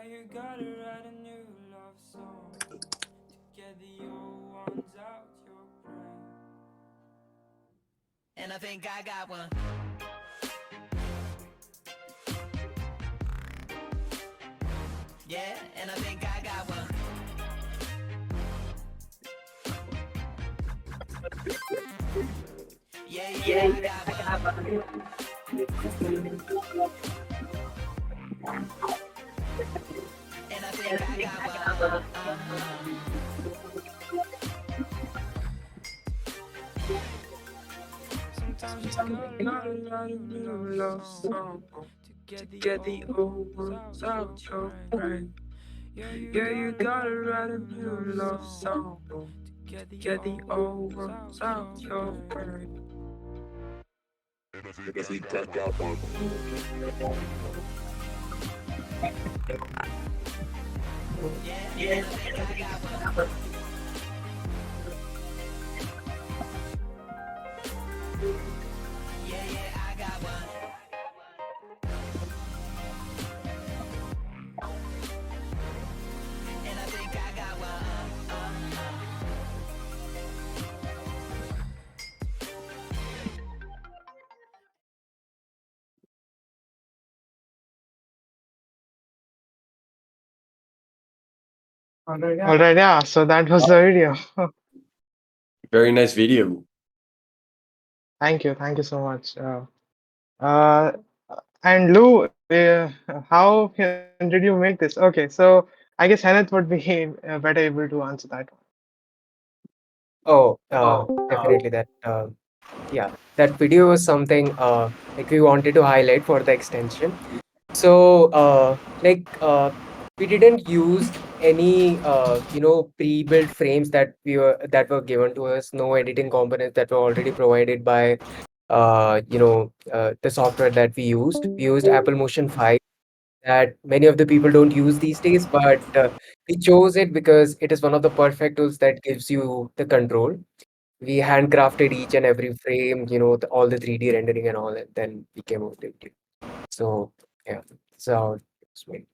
you gotta write a new love song to get the old ones out your brain. And I think I got one. Yeah, and I think I got one. Yeah, yeah, I got one. And I think I got one. Sometimes you gotta write a new love song to get the old ones out your brain. Yeah, you gotta write a new love song to get the old ones out your brain. And I think I got one. Yeah, and I think I got one. Yeah, yeah, I got one. And I think I got one. All right, yeah. So that was the video. Very nice video. Thank you so much. Uh, and Lou, how did you make this? Okay, so I guess Henneth would be better able to answer that one. Oh, definitely that. Yeah, that video was something like we wanted to highlight for the extension. So, we didn't use any pre-built frames that were given to us. No editing components that were already provided by the software that we used. We used Apple Motion 5 that many of the people don't use these days, but we chose it because it is one of the perfect tools that gives you the control. We handcrafted each and every frame, all the 3D rendering and all, and then we came out with it. So yeah, that's how it was made.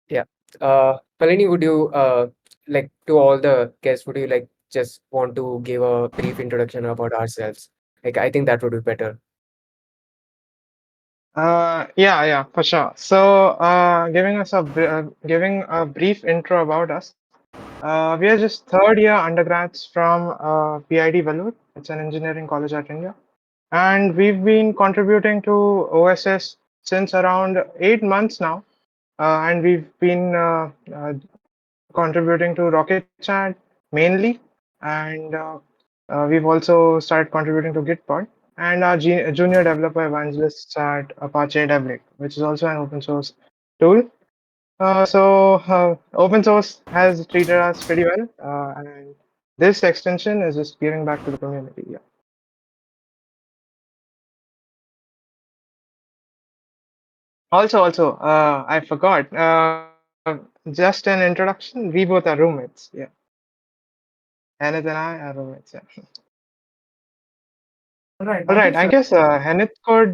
Yeah. Palani, would you like to all the guests, would you like just want to give a brief introduction about ourselves? Like I think that would be better. Yeah, for sure. So, giving a brief intro about us. We are just third year undergrads from PID Vellore. It's an engineering college at India, and we've been contributing to OSS since around 8 months now. And we've been contributing to Rocket Chat mainly, and we've also started contributing to Gitpod and our junior developer evangelists at Apache Devlink, which is also an open source tool. Open source has treated us pretty well, and this extension is just giving back to the community. Yeah. Also, I forgot. Just an introduction. We both are roommates. Yeah. Hennet and I are roommates. Yeah. All right. I guess Hennet could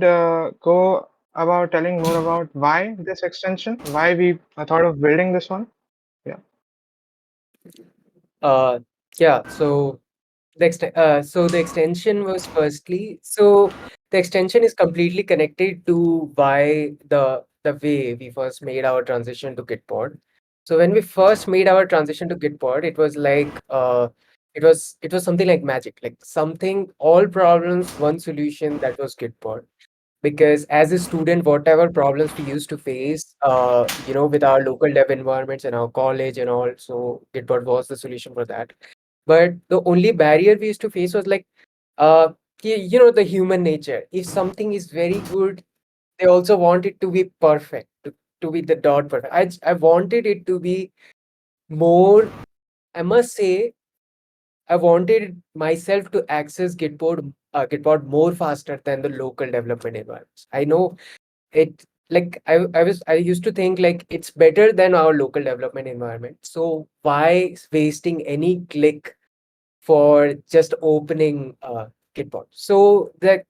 go about telling more about why this extension, why we thought of building this one. Yeah. Uh, yeah. So the extension was firstly, so the extension is completely connected to why the way we first made our transition to Gitpod. So when we first made our transition to Gitpod, it was like it was something like magic, like something all problems, one solution, that was Gitpod. Because as a student, whatever problems we used to face, with our local dev environments and our college and all, so Gitpod was the solution for that. But the only barrier we used to face was like, the human nature. If something is very good, they also want it to be perfect, to be the dot perfect. I wanted it to be more, I must say, I wanted myself to access Gitpod more faster than the local development environments. I know it, like I used to think like it's better than our local development environment. So why wasting any click for just opening Gitpod? So that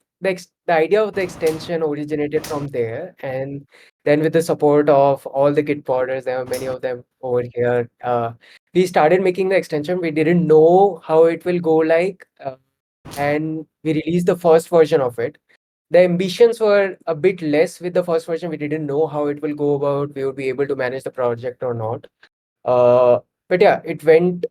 the idea of the extension originated from there, and then with the support of all the Gitpodders, there are many of them over here. We started making the extension. We didn't know how it will go like, and we released the first version of it. The ambitions were a bit less with the first version. We didn't know how it will go about. We would be able to manage the project or not. Uh, but yeah, it went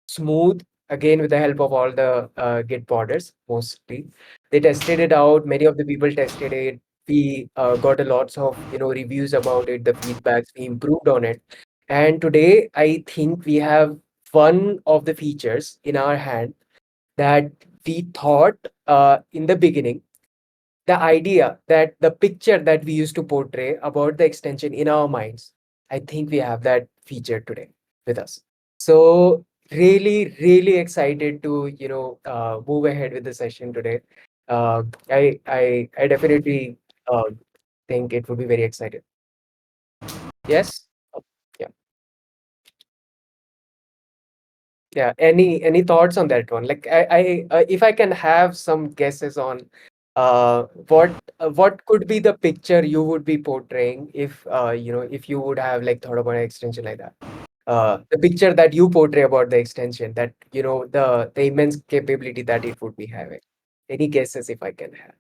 smooth again with the help of all the Git podders mostly. They tested it out. Many of the people tested it. We got a lots of reviews about it, the feedbacks. We improved on it, and today I think we have one of the features in our hand that we thought in the beginning, the idea that the picture that we used to portray about the extension in our minds, I think we have that feature today with us. So really excited to move ahead with the session today. I definitely think it would be very exciting. Yes. Oh, yeah. Yeah, any thoughts on that one? Like if I can have some guesses on what could be the picture you would be portraying if if you would have like thought about an extension like that. The picture that you portray about the extension, that the immense capability that it would be having. Any guesses if I can have?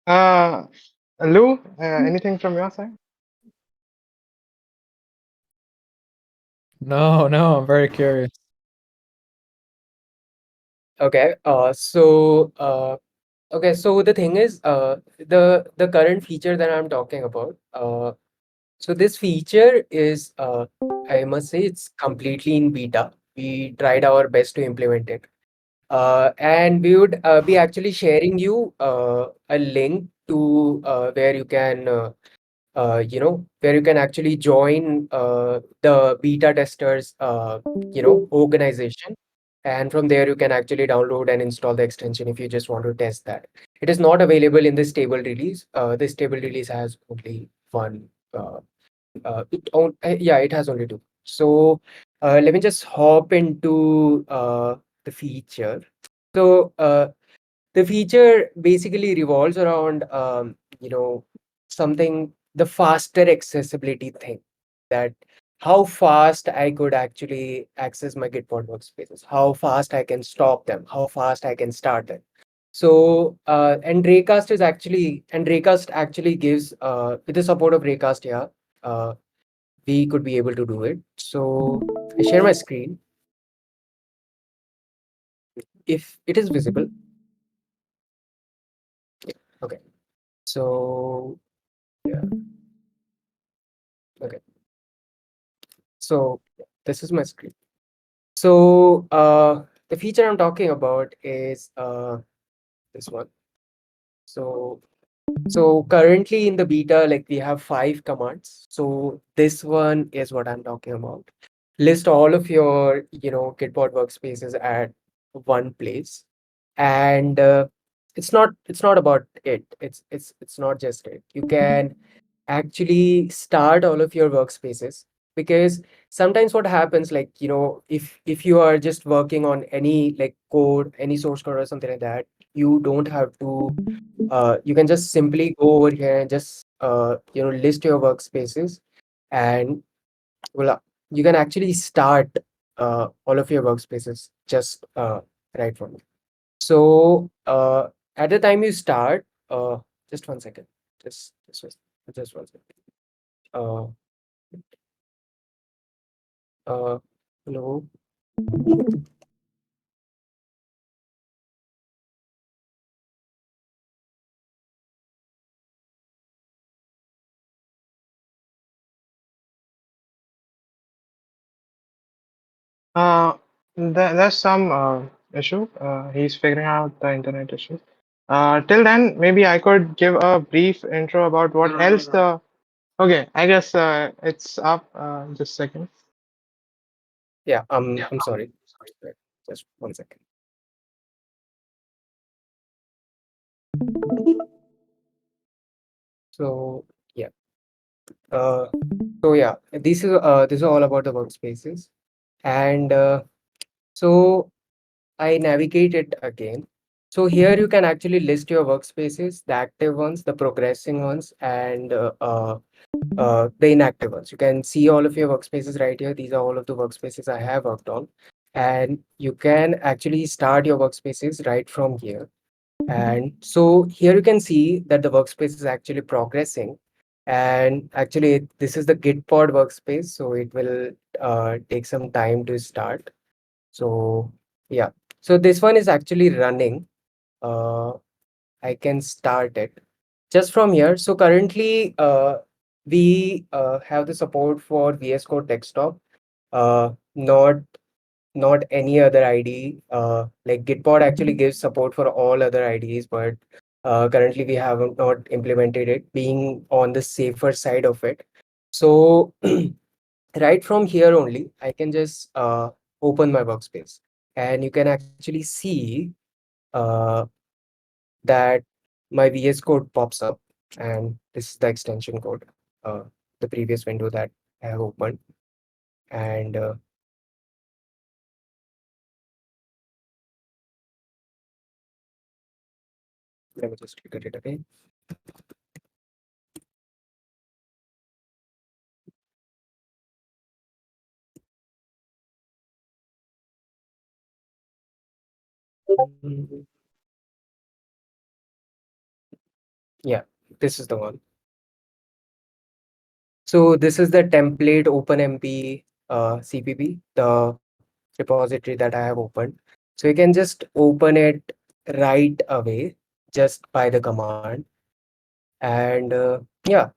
Uh, Lou, anything from your side? No, no, I'm very curious. Okay. Okay, so the thing is, the current feature that I'm talking about, so this feature is, I must say, it's completely in beta. We tried our best to implement it, and we would be actually sharing you a link to where you can actually join the beta testers, organization, and from there you can actually download and install the extension if you just want to test that. It is not available in this stable release. This stable release has only one. Yeah, it has only two. So let me just hop into the feature. So the feature basically revolves around something, the faster accessibility thing, that how fast I could actually access my Gitpod workspaces, how fast I can stop them, how fast I can start them. So Raycast actually gives with the support of Raycast, yeah, we could be able to do it. So I share my screen if it is visible. Okay. So yeah. Okay. So this is my screen. So the feature I'm talking about is this one. So currently in the beta, like we have 5 commands. So this one is what I'm talking about. List all of your Gitpod workspaces at one place, and it's not about it. It's not just it. You can actually start all of your workspaces, because sometimes what happens, like if you are just working on any like code, any source code or something like that, you don't have to you can just simply go over here and just list your workspaces, and voila, you can actually start all of your workspaces just right from here. So at the time you start, just one second, just one second. uh, Uh, Hello. Uh, there's some issue. He's figuring out the internet issue. Till then, maybe I could give a brief intro about what else the. Okay, I guess it's up. Just a second. Yeah, I'm sorry. Wait, just one second. So yeah. Uh, so yeah, this is all about the workspaces, and so I navigate it again. So here you can actually list your workspaces, the active ones, the progressing ones, and the inactive ones. You can see all of your workspaces right here. These are all of the workspaces I have worked on. And you can actually start your workspaces right from here. And so here you can see that the workspace is actually progressing. And actually, this is the Gitpod workspace. So it will take some time to start. So yeah, so this one is actually running. Uh, I can start it just from here. So currently, we have the support for VS Code desktop, not any other IDE. Like Gitpod actually gives support for all other IDEs, but currently we have not implemented it, being on the safer side of it. So right from here only, I can just open my workspace, and you can actually see uh, that my VS Code pops up, and this is the extension code, uh, the previous window that I have opened. And let me just look at it again. Mm, yeah, this is the one. So this is the template OpenMP CPP, the repository that I have opened. So you can just open it right away just by the command. And yeah,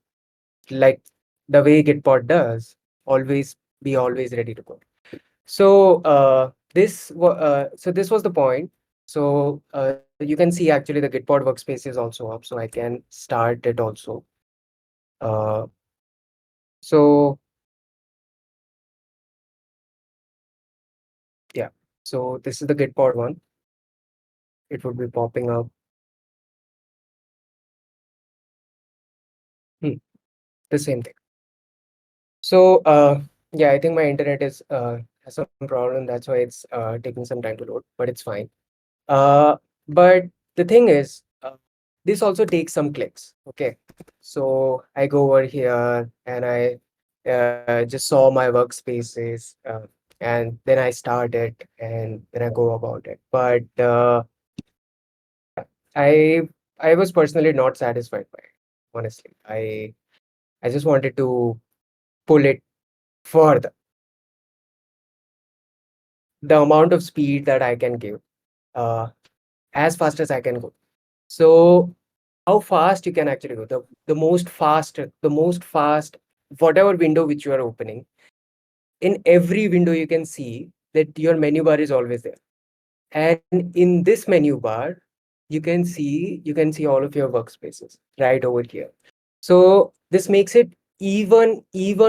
like the way Gitpod does, always be always ready to go. So so this was the point. So you can see actually the Gitpod workspace is also up, so I can start it also. Uh, so yeah, so this is the Gitpod one. It would be popping up. Hmm, the same thing. So yeah, I think my internet is has some problem. That's why it's taking some time to load, but it's fine. Uh, but the thing is, this also takes some clicks. Okay, so I go over here and I just saw my workspaces, and then I start it and then I go about it. But I I was personally not satisfied by it. Honestly, I just wanted to pull it further, the amount of speed that I can give, uh, as fast as I can go. So how fast you can actually go, the most fast, whatever window which you are opening, in every window you can see that your menu bar is always there. And in this menu bar, you can see all of your workspaces right over here. So this makes it even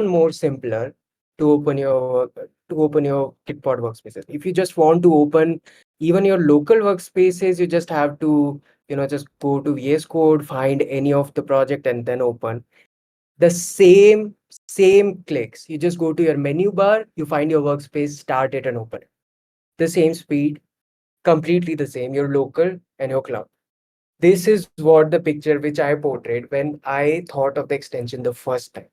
more simpler to open your Gitpod workspaces. If you just want to open even your local workspaces, you just have to just go to VS Code, find any of the project, and then open the same clicks. You just go to your menu bar, you find your workspace, start it, and open it. The same speed, completely the same. Your local and your cloud. This is what the picture which I portrayed when I thought of the extension the first time,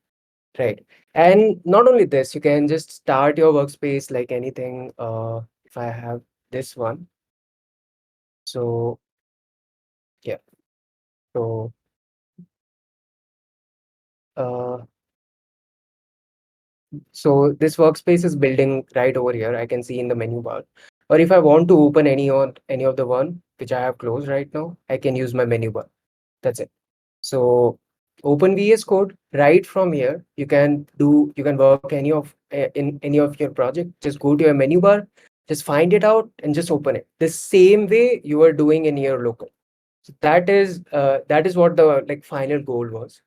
right? And not only this, you can just start your workspace like anything. If I have this one, so yeah, so uh, so this workspace is building right over here. I can see in the menu bar. Or if I want to open any of the one which I have closed right now, I can use my menu bar. That's it. So open VS Code right from here. You can work any of in any of your project. Just go to your menu bar, just find it out and just open it. The same way you are doing in your local. So that is what the like final goal was.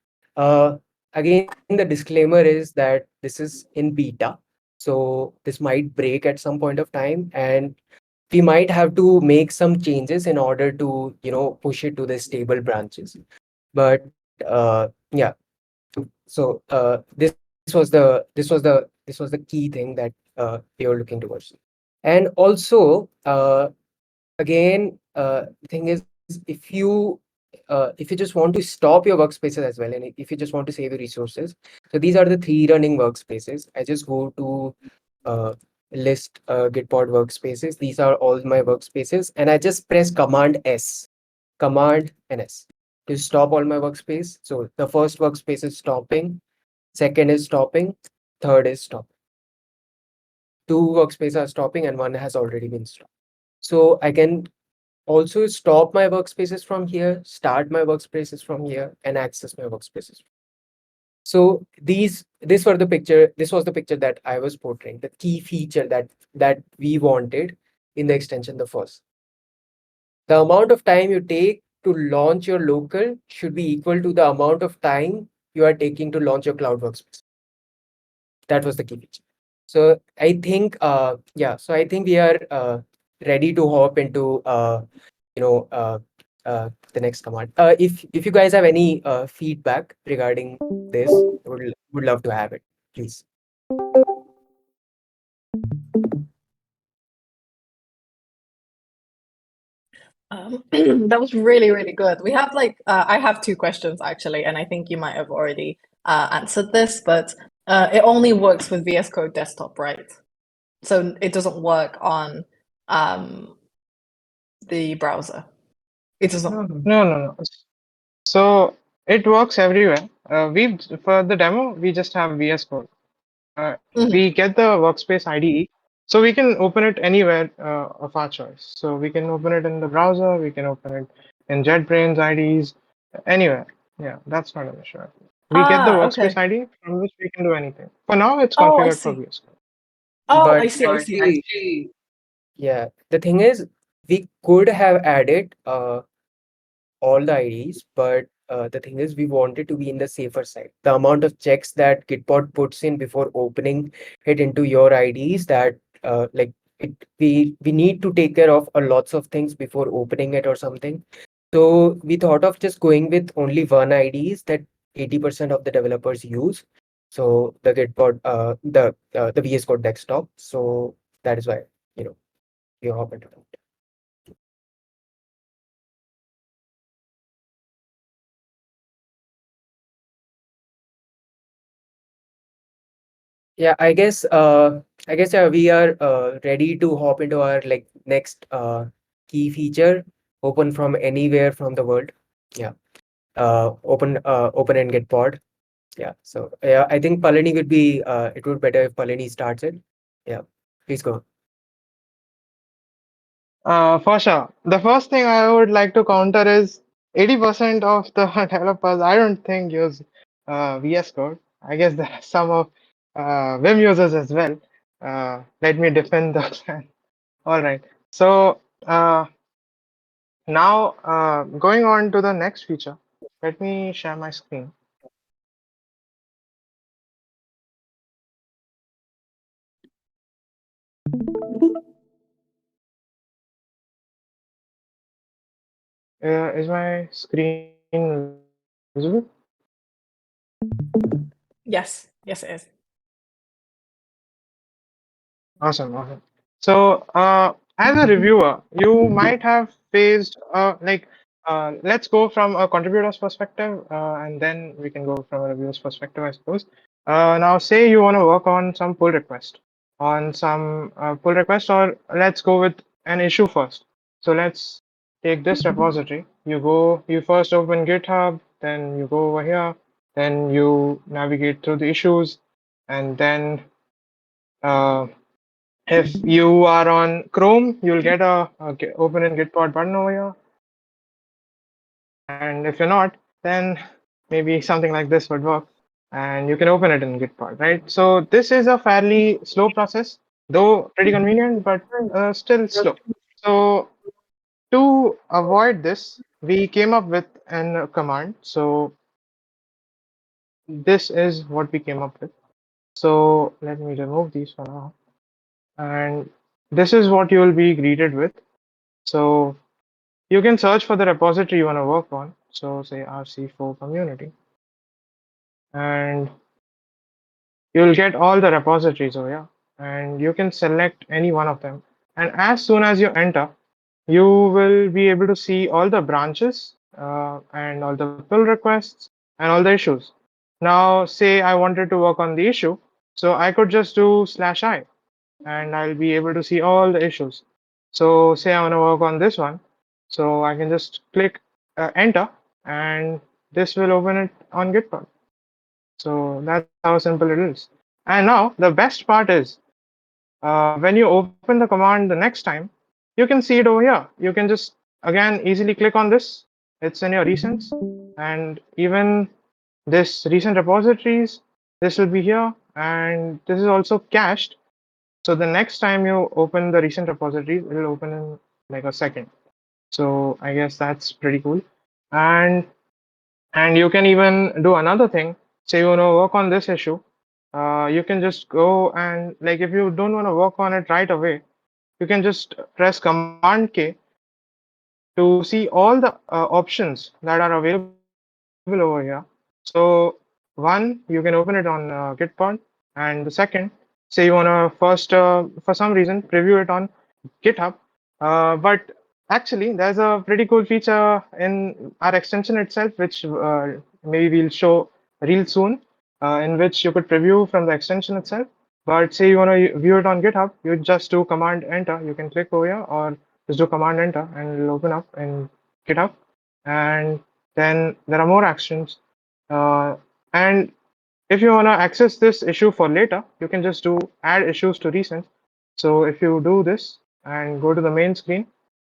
Again, the disclaimer is that this is in beta, so this might break at some point of time, and we might have to make some changes in order to push it to the stable branches. But yeah, This was the key thing that we were looking towards. And also, again, the thing is, if you just want to stop your workspaces as well, and if you just want to save your resources, so these are the 3 running workspaces. I just go to list Gitpod workspaces. These are all my workspaces, and I just press Command and S to stop all my workspace. So the first workspace is stopping, second is stopping, third is stopping. 2 workspaces are stopping, and one has already been stopped. So I can also stop my workspaces from here, start my workspaces from here, and access my workspaces. So this was the picture that I was portraying, the key feature that we wanted in the extension. The first, the amount of time you take to launch your local should be equal to the amount of time you are taking to launch your cloud workspace. That was the key feature. So I think so I think we are ready to hop into you know uh, the next command. If you guys have any feedback regarding this, would love to have it, please. That was really, really good. We have I have 2 questions actually, and I think you might have already answered this, but it only works with VS Code Desktop, right? So it doesn't work on the browser. It doesn't. No. So it works everywhere. We for the demo we just have VS Code. Mhm. We get the workspace IDE, so we can open it anywhere of our choice. So we can open it in the browser, we can open it in JetBrains IDs, anywhere. Yeah, that's not an issue. We get the workspace Okay. ID from which we can do anything. For now, it's Oh, I configured for see. VS Code. Oh, I But see. I see. actually, yeah, the thing is, we could have added all the IDs, but the thing is, we wanted to be in the safer side. The amount of checks that Gitpod puts in before opening it into your IDs, that like it, we need to take care of a lots of things before opening it or something. So we thought of just going with only one IDs that 80% of the developers use. So the Gitpod, the VS Code desktop. So that is why you know we hop into that. Yeah, I guess we are ready to hop into our like next key feature, open from anywhere from the world. Yeah. Open and get pod. Yeah. So yeah, I think Palani would be it would better if Palani starts it. Yeah. Please go. For sure. The first thing I would like to counter is 80% of the developers I don't think use VS Code. I guess there are some of Vim users as well. Let me defend the plan. All right. So now going on to the next feature. Let me share my screen. Is my screen visible? Yes. Yes, it is. Awesome. So, as a reviewer, you might have faced let's go from a contributor's perspective, and then we can go from a reviewer's perspective, I suppose. Now, say you want to work on some pull request, or let's go with an issue first. So let's take this repository. You first open GitHub, then you go over here, then you navigate through the issues, and then uh, if you are on Chrome, you'll get open in Gitpod button over here. And if you're not, then maybe something like this would work. And you can open it in Gitpod, right? So this is a fairly slow process, though pretty convenient, but still slow. So to avoid this, we came up with an command. So this is what we came up with. So let me remove these for now. And this is what you will be greeted with. So you can search for the repository you want to work on. So say RC4 community. and you'll get all the repositories over here, and you can select any one of them. And as soon as you enter, you will be able to see all the branches and all the pull requests and all the issues. Now, say I wanted to work on the issue, so I could just do /I and I'll be able to see all the issues. So, say I want to work on this one, so I can just click enter, and this will open it on Gitpod. So that's how simple it is. And now the best part is when you open the command the next time, you can see it over here. You can just again easily click on this. It's in your recents, and even this recent repositories, this will be here, and this is also cached. So the next time you open the recent repositories, it will open in like a second. So I guess that's pretty cool. And you can even do another thing. Say you want to work on this issue, you can just go and, like, if you don't want to work on it right away, you can just press Command K to see all the options that are available over here. So one, you can open it on Gitpod, and the second, say you want to first, for some reason, preview it on GitHub. But actually, there's a pretty cool feature in our extension itself, which maybe we'll show real soon, in which you could preview from the extension itself. But say you want to view it on GitHub, you just do Command Enter. You can click over here, or just do Command Enter, and it'll open up in GitHub. And then there are more actions. And if you want to access this issue for later, you can just do add issues to recent. So if you do this and go to the main screen,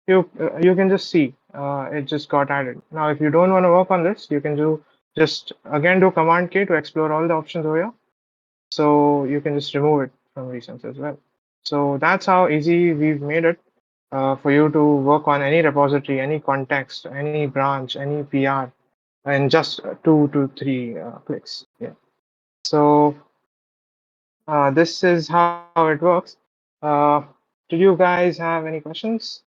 you can just see it just got added. Now, if you don't want to work on this, you can do just again do Command K to explore all the options over here. So you can just remove it from recents as well. So that's how easy we've made it for you to work on any repository, any context, any branch, any PR in just 2 to 3 clicks. Yeah. So this is how it works. Uh, do you guys have any questions?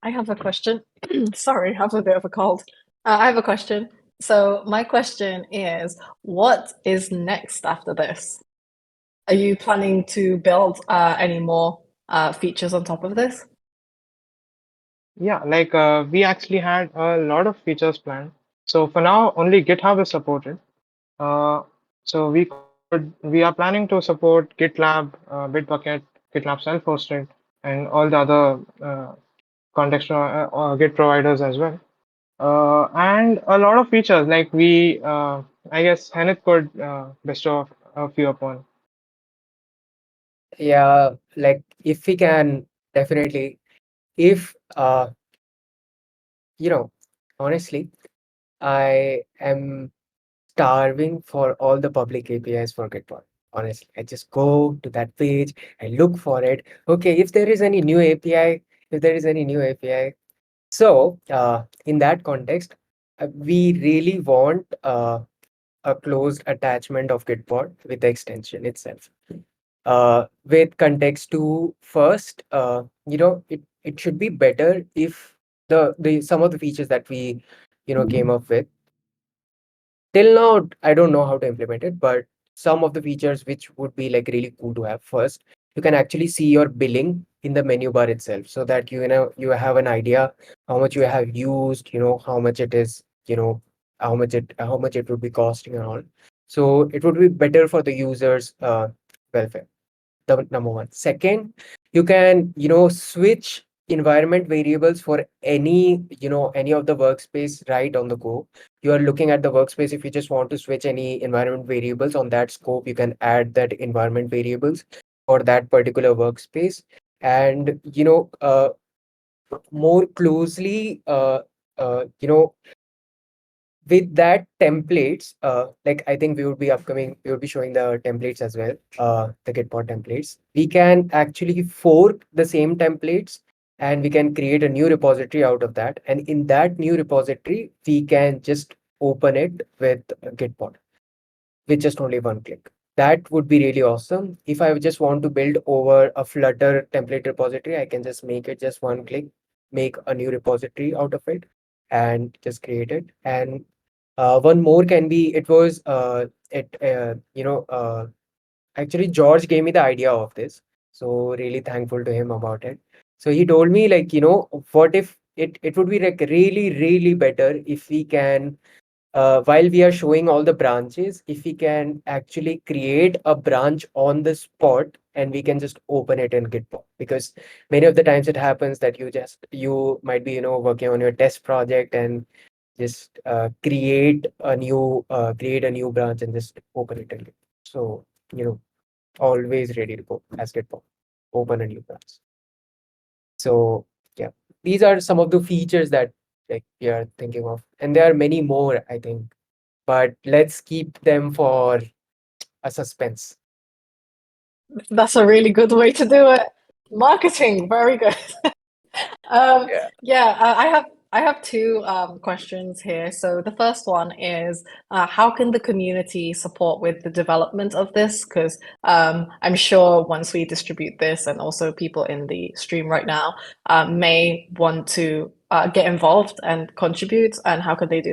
I have a question. Sorry, I have a bit of a cold. I have a question. So my question is, what is next after this? Are you planning to build any more features on top of this? Yeah, like we actually had a lot of features planned. So for now, only GitHub is supported. Uh, so we are planning to support GitLab, Bitbucket, GitLab self-hosted, and all the other context Git providers as well. And a lot of features like I guess Henith could bestow a few upon. Yeah, like if we can definitely, if you know, honestly, I am starving for all the public APIs for Gitpod. Honestly, I just go to that page, I look for it. Okay, if there is any new API, if there is any new API. So, in that context, we really want a closed attachment of Gitpod with the extension itself. With context to first, it should be better if the some of the features that we came up with till now, I don't know how to implement it, but some of the features which would be like really cool to have. First, you can actually see your billing in the menu bar itself, so that you have an idea how much you have used, how much it is, how much it would be costing and all. So it would be better for the users' welfare. The number one. Second, you can switch environment variables for any of the workspace right on the go. You are looking at the workspace. If you just want to switch any environment variables on that scope, you can add that environment variables for that particular workspace. And more closely with that templates, like I think we would be showing the templates as well, the Gitpod templates. We can actually fork the same templates, and we can create a new repository out of that. And in that new repository, we can just open it with Gitpod with just only one click. That would be really awesome. If I just want to build over a Flutter template repository, I can just make it just one click. make a new repository out of it and just create it. And one more can be, it was it actually George gave me the idea of this, so really thankful to him about it. So he told me, like, what if it would be like really really better if we can, while we are showing all the branches, if we can actually create a branch on the spot and we can just open it in Gitpod. Because many of the times it happens that you might be, working on your test project and just create a new branch and just open it in Gitpod. So, always ready to go as Gitpod, open a new branch. So yeah, these are some of the features that, like, we are thinking of, and there are many more, I think, but let's keep them for a suspense. That's a really good way to do it. Marketing, very good. Um, Yeah. yeah, I have two questions here. So the first one is, how can the community support with the development of this? Because I'm sure once we distribute this, and also people in the stream right now may want to get involved and contribute. And how could they do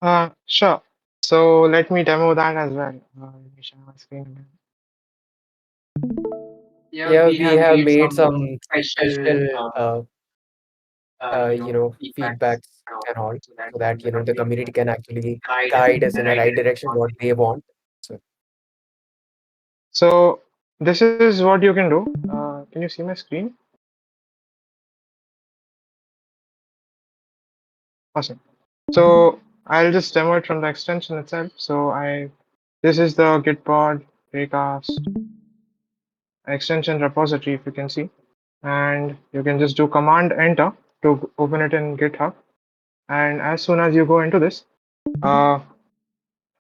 that? Sure. So let me demo that as well. Let me share my screen again. Yeah, Yeah, we we have have made made some some special, special feedbacks feedbacks and all, so so that that the the community community can can actually guide guide us us in in the a right right direction direction what what they they want. want. So So this is what you can do. Can you see my screen? Awesome. So I'll just demo it from the extension itself. This is the Gitpod Raycast extension repository, if you can see, and you can just do Command Enter to open it in GitHub. And as soon as you go into this, uh,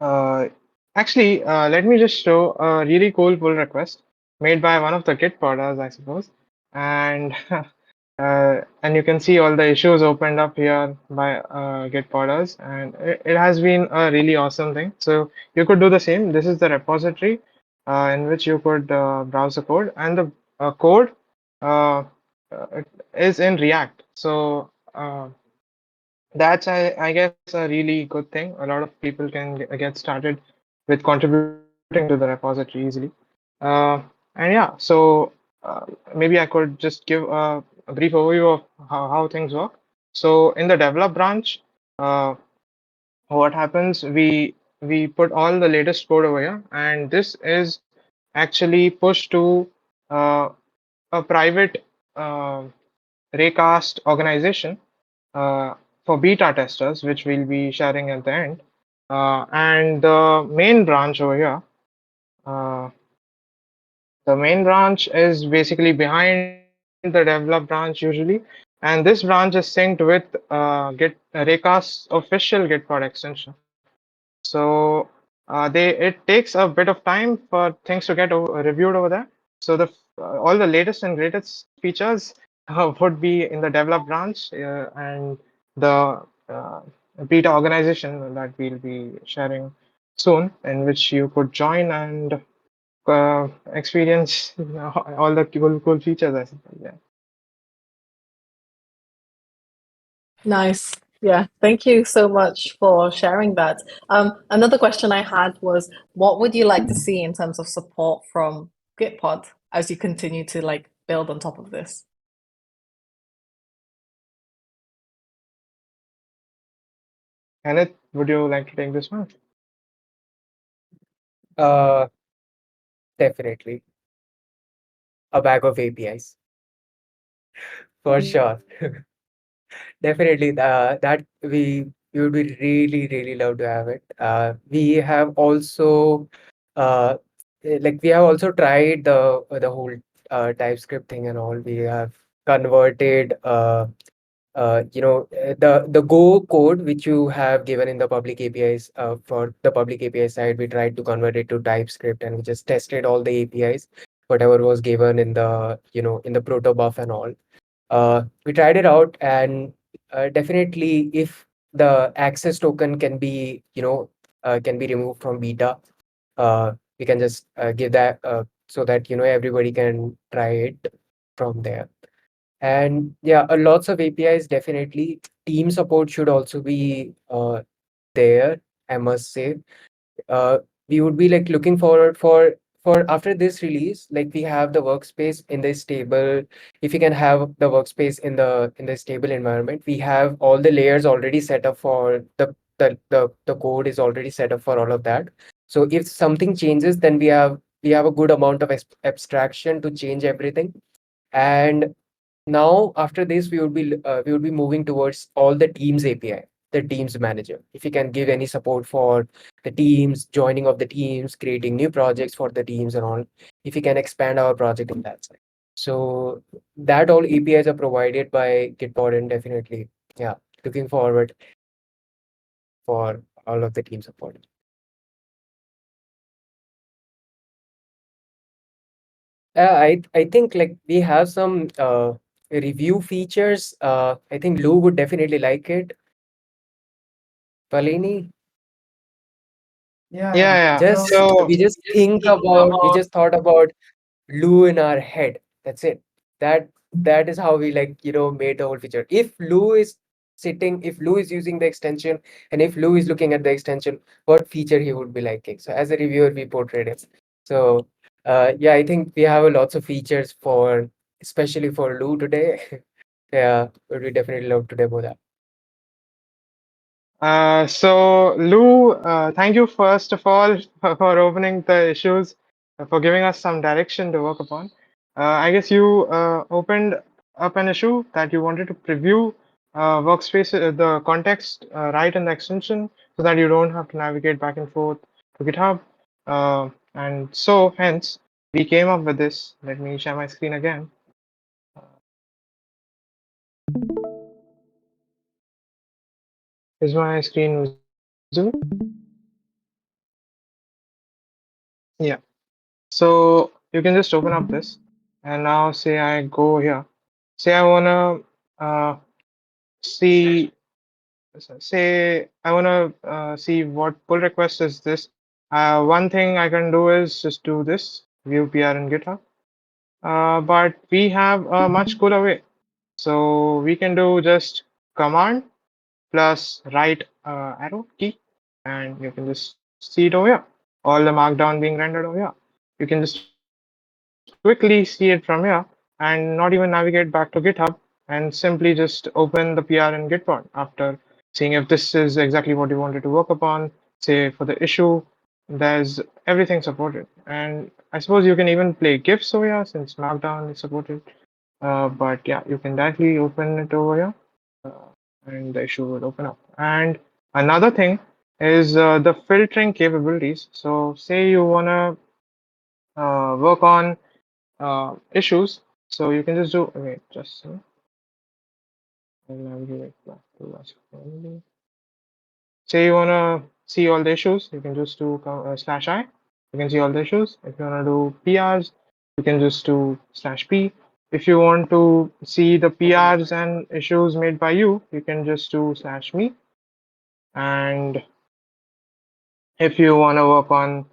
uh, let me just show a really cool pull request made by one of the Git podders, I suppose. And and you can see all the issues opened up here by Git podders, and it has been a really awesome thing. So you could do the same. This is the repository in which you could browse the code, and the code uh, is in React. So that's, I guess, a really good thing. A lot of people can get started with contributing to the repository easily. Uh, and yeah, so maybe I could just give a brief overview of how things work. So in the develop branch, uh, what happens, we put all the latest code over here, and this is actually pushed to uh, a private Raycast organization uh, for beta testers, which we'll be sharing at the end. And uh, the main branch is basically behind the develop branch usually, and this branch is synced with Git Raycast's official Gitpod extension. So it takes a bit of time for things to get reviewed over there. So all the latest and greatest features would be in the develop branch, and the beta organization that we'll be sharing soon, in which you could join and experience all the cool features, I suppose. Yeah. Nice. Yeah, thank you so much for sharing that. Another question I had was, what would you like to see in terms of support from Gitpod as you continue to like build on top of this? Kenneth, would you like to take this one? uh definitely a bag of APIs for sure. Definitely, that we would be really, really love to have it. We have also, we have also tried the whole TypeScript thing and all. We have converted, the Go code which you have given in the public APIs. For the public API side, we tried to convert it to TypeScript, and we just tested all the APIs, whatever was given in the, in the protobuf and all. We tried it out, and definitely, if the access token can be removed from beta, we can just give that, so that everybody can try it from there. And yeah, lots of APIs definitely. Team support should also be there, I must say. uh, we would be like looking forward for after this release, like we have the workspace in the stable. If you can have the workspace in the stable environment, we have all the layers already set up for the code is already set up for all of that. So if something changes, then we have a good amount of abstraction to change everything. And now, after this, we would be moving towards all the Teams API, the Teams manager. If you can give any support for the teams, joining of the teams, creating new projects for the teams and all, if you can expand our project in that side. So that all APIs are provided by Gitpod, and definitely, yeah, looking forward for all of the team support. I think like we have some review features. I think Lou would definitely like it. Palini, Yeah, yeah. just So we just thought about Lou in our head. That's it. That is how we like, made the whole feature. If Lou is using the extension, and if Lou is looking at the extension, what feature he would be liking. So as a reviewer, we portrayed it. So yeah, I think we have a lots of features for especially for Lou today. Yeah, but we definitely love to demo that. So Lou, thank you first of all for opening the issues, for giving us some direction to work upon. I guess you opened up an issue that you wanted to preview workspace, the context right in the extension, so that you don't have to navigate back and forth to GitHub. And so hence we came up with this. Let me share my screen again. Is my screen visible? Yeah. So you can just open up this, and now say I go here. Say I wanna see. Say I wanna see what pull request is this. One thing I can do is just do this view PR in GitHub. But we have a much cooler way. So we can do just command plus right arrow key, and you can just see it over here. All the markdown being rendered over here. You can just quickly see it from here and not even navigate back to GitHub, and simply just open the PR in Gitpod after seeing if this is exactly what you wanted to work upon. Say for the issue, there's everything supported. And I suppose you can even play GIFs over here since Markdown is supported. But yeah, you can directly open it over here, uh, and the issue will open up. And another thing is the filtering capabilities. So say you wanna work on issues. So you can just do, wait, just a I'll navigate back to last only. Say you wanna see all the issues, you can just do slash I. You can see all the issues. If you wanna do PRs, you can just do slash P. If you want to see the PRs and issues made by you, you can just do slash me. And if you want to work on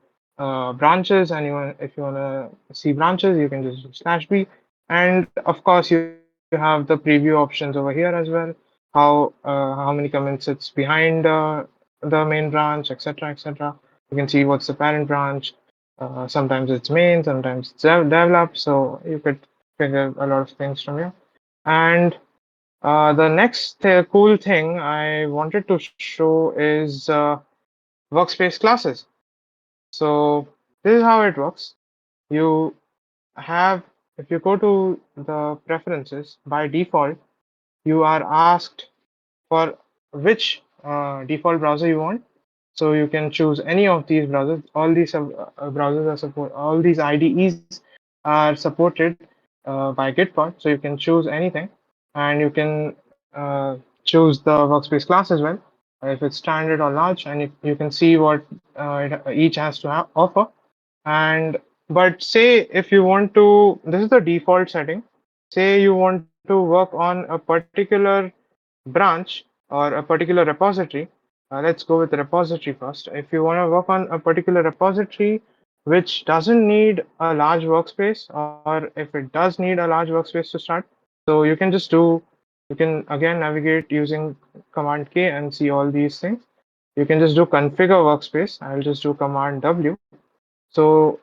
branches and if you want to see branches, you can just do slash b. And of course you have the preview options over here as well, how many commits it's behind the main branch, etc., etc. You can see what's the parent branch. Sometimes it's main, sometimes it's develop, so you could figure a lot of things from here. And the next cool thing I wanted to show is workspace classes. So this is how it works. You have, if you go to the preferences, by default, you are asked for which default browser you want. So you can choose any of these browsers. All these browsers are support. All these IDEs are supported by Gitpod. So you can choose anything, and you can choose the workspace class as well, if it's standard or large, and you can see what each has to offer. And but say if you want to, this is the default setting. Say you want to work on a particular branch or a particular repository. Let's go with the repository first. If you want to work on a particular repository which doesn't need a large workspace, or if it does need a large workspace to start, So you can just do, you can again navigate using Command K and see all these things. You can just do configure workspace. I'll just do Command W. So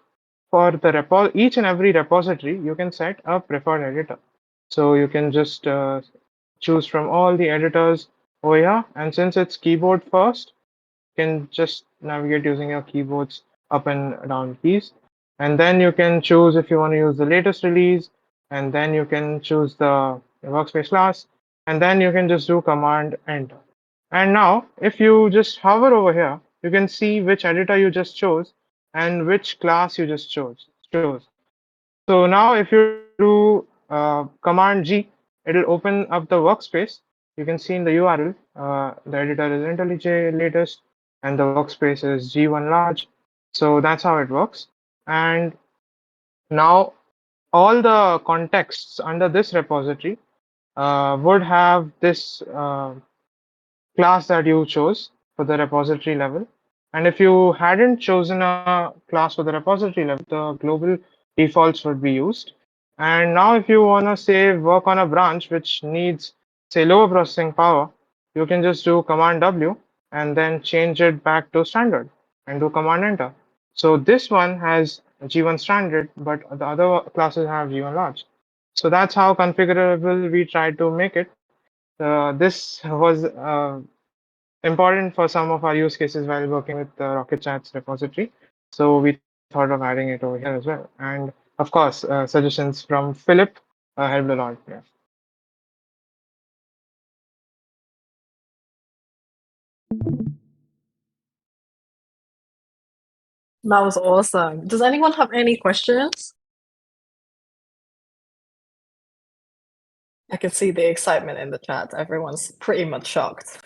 for the each and every repository, you can set a preferred editor. So you can just choose from all the editors over here. And since it's keyboard first, can just navigate using your keyboard's up and down keys. And then you can choose if you want to use the latest release, and then you can choose the workspace class, and then you can just do Command Enter. And now, if you just hover over here, you can see which editor you just chose and which class you just chose. So now if you do Command G, it'll open up the workspace. You can see in the URL, the editor is IntelliJ latest and the workspace is G1 large. So that's how it works. And now all the contexts under this repository would have this class that you chose for the repository level. And if you hadn't chosen a class for the repository level, the global defaults would be used. And now if you want to say work on a branch which needs say lower processing power, you can just do Command W and then change it back to standard and do Command Enter. So this one has G1 standard, but the other classes have G1 large. So that's how configurable we try to make it. This was important for some of our use cases while working with the Rocket Chat's repository. So we thought of adding it over here as well. And of course, suggestions from Philip helped a lot. Yeah. That was awesome. Does anyone have any questions? I can see the excitement in the chat. Everyone's pretty much shocked.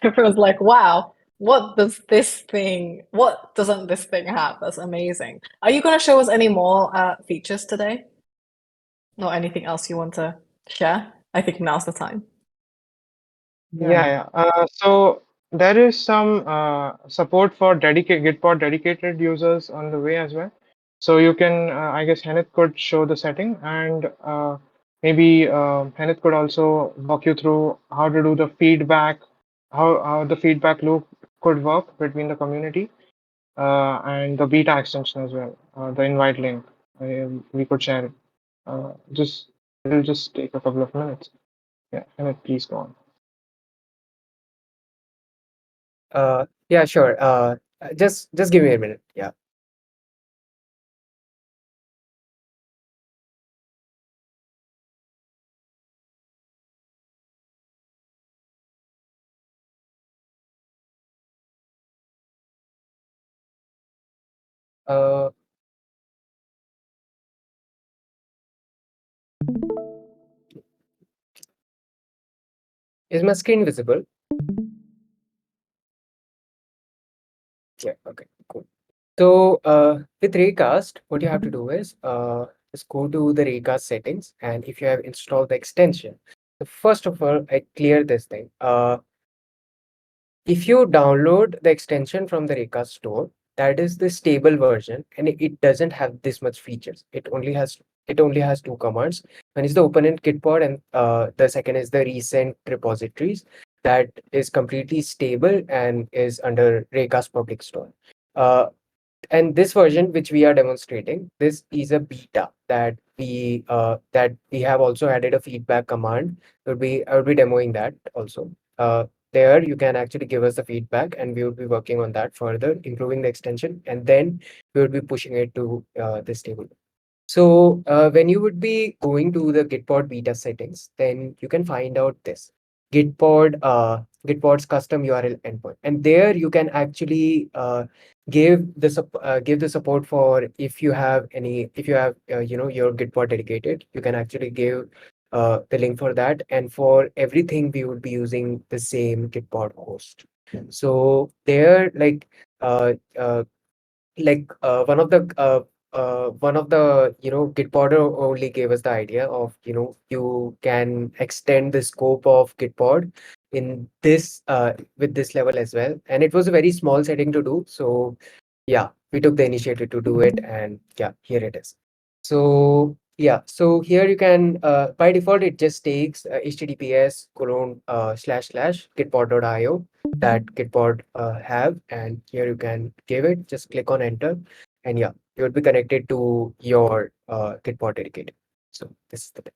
Everyone's like, wow, what doesn't this thing have? That's amazing. Are you going to show us any more features today? Or anything else you want to share? I think now's the time. Yeah. So there is some support for Gitpod dedicated users on the way as well. So you can, I guess, Henith could show the setting, and maybe Henith could also walk you through how to do the feedback, how the feedback loop could work between the community and the beta extension as well. The invite link, we could share it. Just it'll just take a couple of minutes. Yeah, Henith, please go on. Yeah, sure. Just give me a minute. Yeah. Uh, is my screen visible? Yeah. Okay. Cool. So with Raycast, what you have to do is just go to the Raycast settings, and if you have installed the extension, so first of all, I clear this thing. If you download the extension from the Raycast store, that is the stable version, and it doesn't have this much features. It only has two commands. One is the open in Gitpod, and the second is the recent repositories. That is completely stable and is under Raycast public store. Uh, and this version which we are demonstrating, this is a beta that we have also added a feedback command. I would be demoing that also. There you can actually give us the feedback, and we would be working on that further, improving the extension, and then we would be pushing it to this table. So when you would be going to the Gitpod beta settings, then you can find out this Gitpod's custom URL endpoint, and there you can actually give the support for if you have your Gitpod dedicated, you can actually give the link for that, and for everything we would be using the same Gitpod host. So there, uh, uh, one of the Gitpod only gave us the idea of you can extend the scope of Gitpod in this with this level as well, and it was a very small setting to do. So yeah, we took the initiative to do it, and yeah, here it is. So Yeah, so here you can, by default, it just takes https colon slash slash gitpod.io that Gitpod have, and here you can give it, just click on enter, and yeah, you would be connected to your Gitpod dedicated. So this is the thing.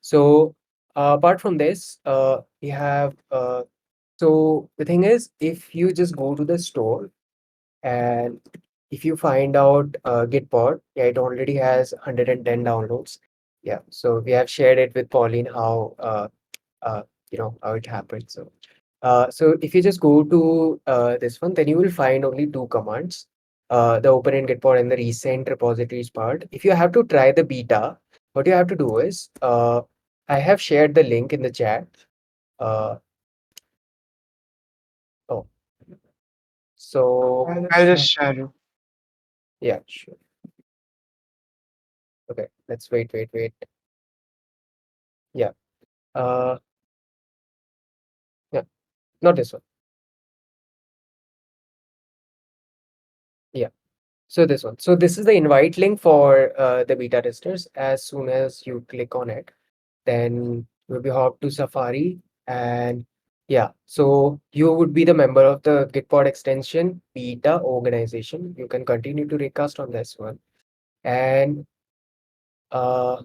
So apart from this, we have, so the thing is, if you just go to the store and if you find out Gitpod, yeah, it already has 110 downloads. Yeah, so we have shared it with Pauline how uh, how it happened. So so if you just go to this one, then you will find only two commands. The open in Gitpod and the recent repositories part. If you have to try the beta, what you have to do is I have shared the link in the chat. Uh, oh, so I'll just share you. yeah, sure. Okay, let's wait. Yeah. Uh, yeah, not this one. Yeah. So this one. So this is the invite link for the beta testers. As soon as you click on it, then you'll be hop to Safari, and yeah, so you would be the member of the Gitpod extension beta organization. You can continue to recast on this one. And uh,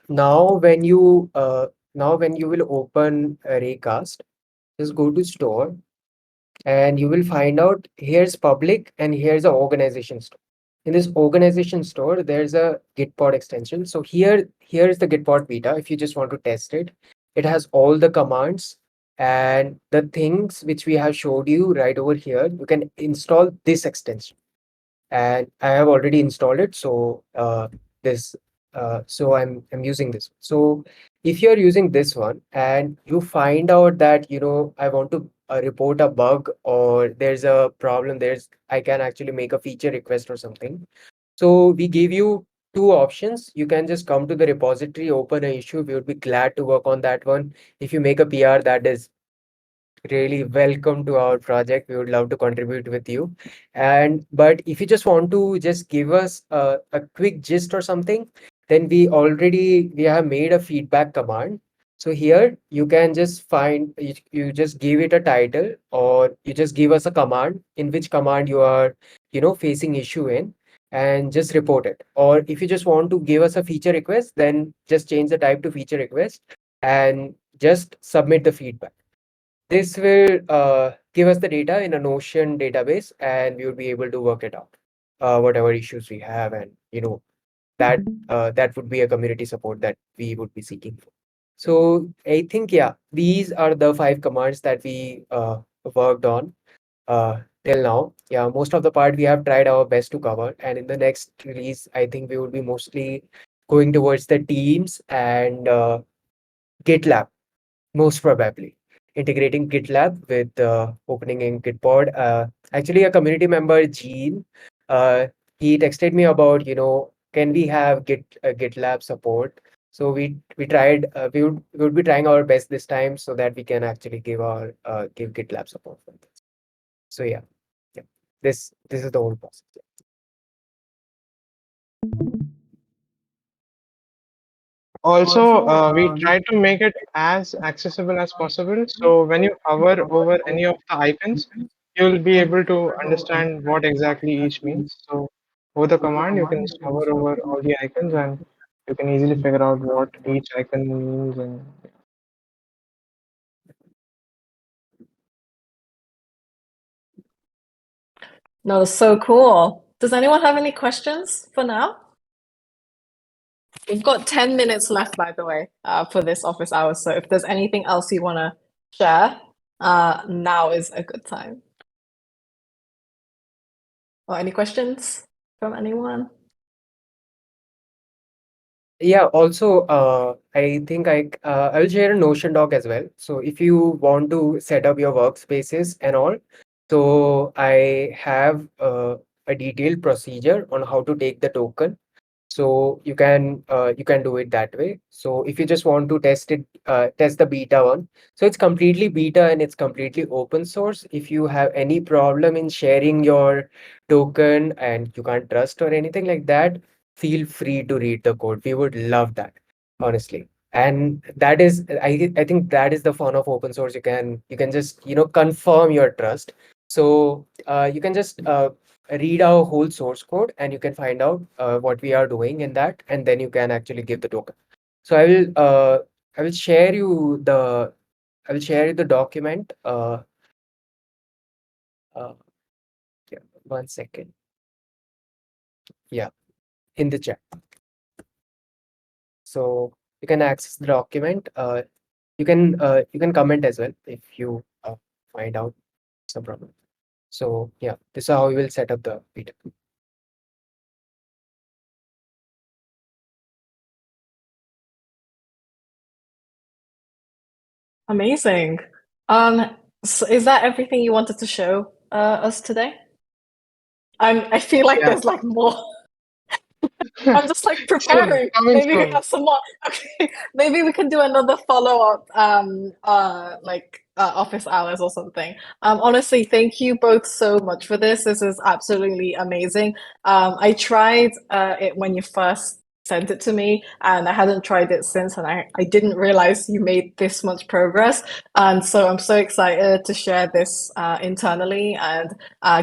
now when you will open a Raycast, just go to store and you will find out here's public and here's a organization store. In this organization store, there's a Gitpod extension. So here's the Gitpod beta. If you just want to test it, it has all the commands and the things which we have showed you right over here. You can install this extension, and I have already installed it. So this so I'm using this. So if you're using this one and you find out that I want to report a bug or there's a problem, I can actually make a feature request or something. So we give you two options. You can just come to the repository, open an issue. We would be glad to work on that one. If you make a PR, that is really welcome to our project. We would love to contribute with you. And but if you just want to just give us a quick gist or something, then we have made a feedback command. So here you can just you just give it a title, or you just give us a command in which command you are facing issue in, and just report it. Or if you just want to give us a feature request, then just change the type to feature request and just submit the feedback. This will give us the data in a Notion database, and we will be able to work it out, whatever issues we have, and that that would be a community support that we would be seeking for. So I think yeah, these are the 5 commands that we worked on till now. Yeah, most of the part we have tried our best to cover, and in the next release, I think we will be mostly going towards the teams and GitLab, most probably integrating GitLab with opening in Gitpod. Actually, a community member, Gene, he texted me about, can we have GitLab support? So we tried. We would be trying our best this time so that we can actually give GitLab support for this. So yeah. This is the whole process. Also, we try to make it as accessible as possible. So when you hover over any of the icons, you'll be able to understand what exactly each means. So over the command, you can just hover over all the icons and you can easily figure out what each icon means. And No, so cool. Does anyone have any questions for now? We've got 10 minutes left, by the way, for this office hour. So if there's anything else you want to share, now is a good time. Or any questions from anyone? Yeah, also, I think I'll share a Notion doc as well. So if you want to set up your workspaces and all, so I have a detailed procedure on how to take the token. So you can do it that way. So if you just want to test the beta one. So it's completely beta and it's completely open source. If you have any problem in sharing your token and you can't trust or anything like that, feel free to read the code. We would love that, honestly. And that is, I think that is the fun of open source. You can just, confirm your trust. So you can just read our whole source code, and you can find out what we are doing in that, and then you can actually give the token. So I will share you the document. Uh, yeah, 1 second. Yeah, in the chat. So you can access the document. You can comment as well if you find out some problem. So yeah, this is how we will set up the beta. Amazing. So is that everything you wanted to show us today? I feel like Yeah. there's like more. I'm just like Soon, preparing. coming Maybe we soon. have some more. Okay, maybe we can do another follow-up, office hours or something. Honestly, thank you both so much for this. This is absolutely amazing. I tried it when you first sent it to me, and I hadn't tried it since, and I didn't realize you made this much progress. And so I'm so excited to share this internally and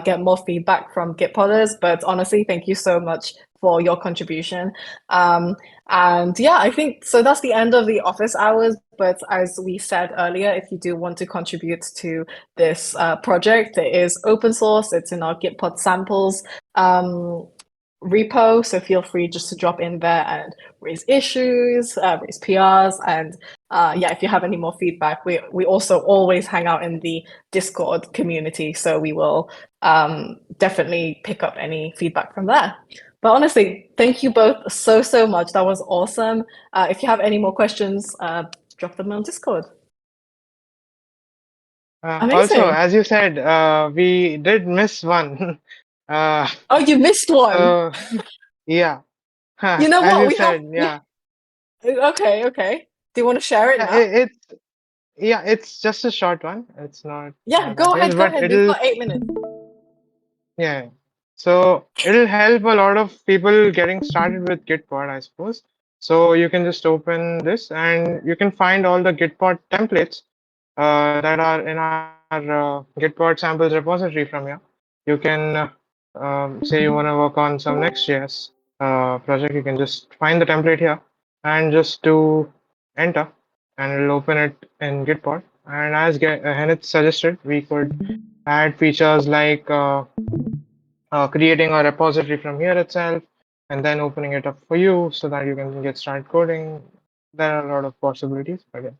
get more feedback from Gitpodders. But honestly, thank you so much for your contribution. And yeah, I think so. That's the end of the office hours. But as we said earlier, if you do want to contribute to this project, it is open source. It's in our Gitpod samples repo. So feel free just to drop in there and raise issues, raise PRs, and yeah, if you have any more feedback, we also always hang out in the Discord community. So we will definitely pick up any feedback from there. But honestly, thank you both so much. That was awesome. If you have any more questions, drop them on Discord. Also, Amazing. as you said, we did miss one. Oh, you missed one. So yeah, You know as what? you We have. said, yeah, Okay. Do you want to share it yeah, now? it's just a short one. It's not Yeah, that go huge, ahead. Go but ahead. We've it'll got 8 minutes. yeah. So it'll help a lot of people getting started with Gitpod, I suppose. So you can just open this and you can find all the Gitpod templates that are in our Gitpod samples repository from here. You can say you want to work on some Next.js project. You can just find the template here and just do enter, and it'll open it in Gitpod. And as Hennet suggested, we could add features like creating a repository from here itself and then opening it up for you so that you can get started coding. There are a lot of possibilities again.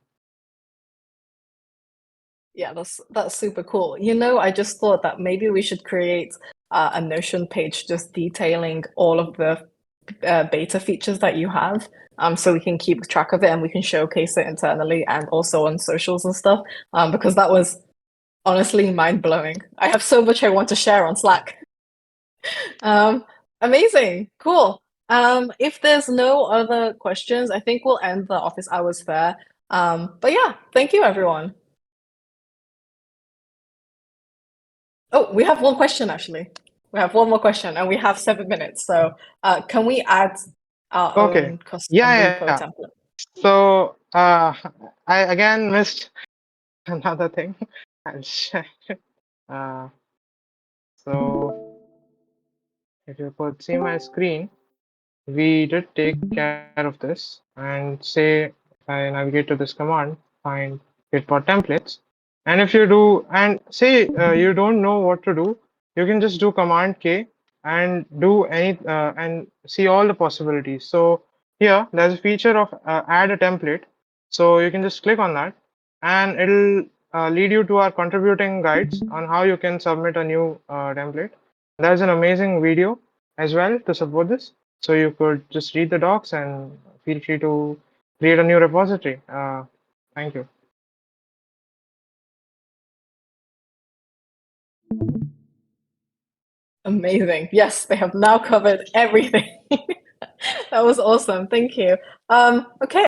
Yeah, that's super cool. I just thought that maybe we should create a Notion page just detailing all of the beta features that you have, so we can keep track of it and we can showcase it internally and also on socials and stuff. Because that was honestly mind blowing. I have so much I want to share on Slack. Amazing, cool. If there's no other questions, I think we'll end the office hours there. But yeah, thank you, everyone. Oh, we have one question actually. We have one more question, and we have 7 minutes. So, can we add our Okay. own custom Yeah. repo template? So I again missed another thing. I'll share. Uh, so if you could see my screen, we did take care of this and say if I navigate to this command, find Gitpod templates. And if you do, and say you don't know what to do, you can just do Command K and do any and see all the possibilities. So here there's a feature of add a template. So you can just click on that, and it'll lead you to our contributing guides on how you can submit a new template. There's an amazing video as well to support this. So you could just read the docs and feel free to create a new repository. Thank you. Amazing. Yes, they have now covered everything. That was awesome. Thank you. Okay.